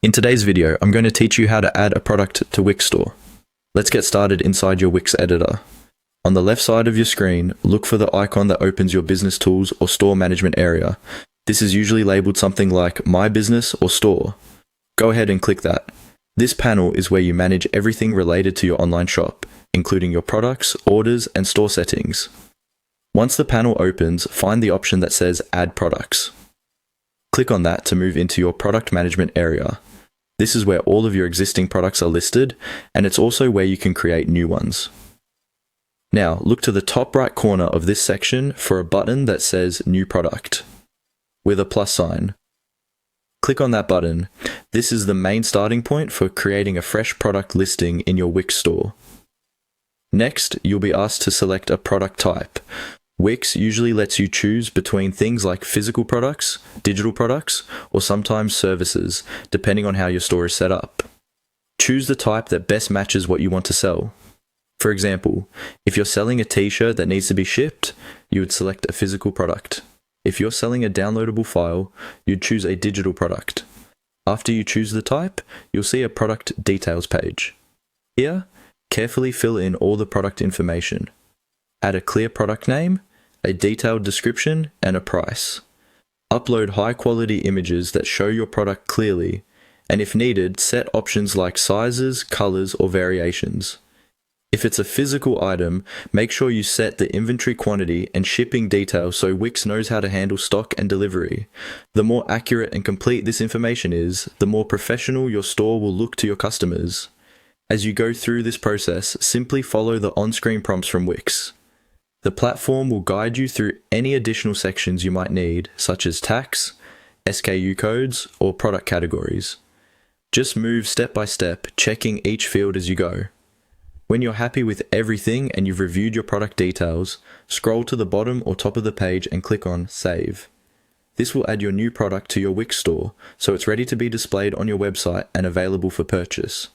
In today's video, I'm going to teach you how to add a product to Wix Store. Let's get started inside your Wix editor. On the left side of your screen, look for the icon that opens your business tools or store management area. This is usually labeled something like My Business or Store. Go ahead and click that. This panel is where you manage everything related to your online shop, including your products, orders, and store settings. Once the panel opens, find the option that says Add Products. Click on that to move into your product management area. This is where all of your existing products are listed, and it's also where you can create new ones. Now, look to the top right corner of this section for a button that says New Product, with a plus sign. Click on that button. This is the main starting point for creating a fresh product listing in your Wix store. Next, you'll be asked to select a product type. Wix usually lets you choose between things like physical products, digital products, or sometimes services, depending on how your store is set up. Choose the type that best matches what you want to sell. For example, if you're selling a t-shirt that needs to be shipped, you would select a physical product. If you're selling a downloadable file, you'd choose a digital product. After you choose the type, you'll see a product details page. Here, carefully fill in all the product information. Add a clear product name, a detailed description, and a price. Upload high-quality images that show your product clearly, and if needed, set options like sizes, colors, or variations. If it's a physical item, make sure you set the inventory quantity and shipping details so Wix knows how to handle stock and delivery. The more accurate and complete this information is, the more professional your store will look to your customers. As you go through this process, simply follow the on-screen prompts from Wix. The platform will guide you through any additional sections you might need, such as tax, SKU codes, or product categories. Just move step by step, checking each field as you go. When you're happy with everything and you've reviewed your product details, scroll to the bottom or top of the page and click on Save. This will add your new product to your Wix store, so it's ready to be displayed on your website and available for purchase.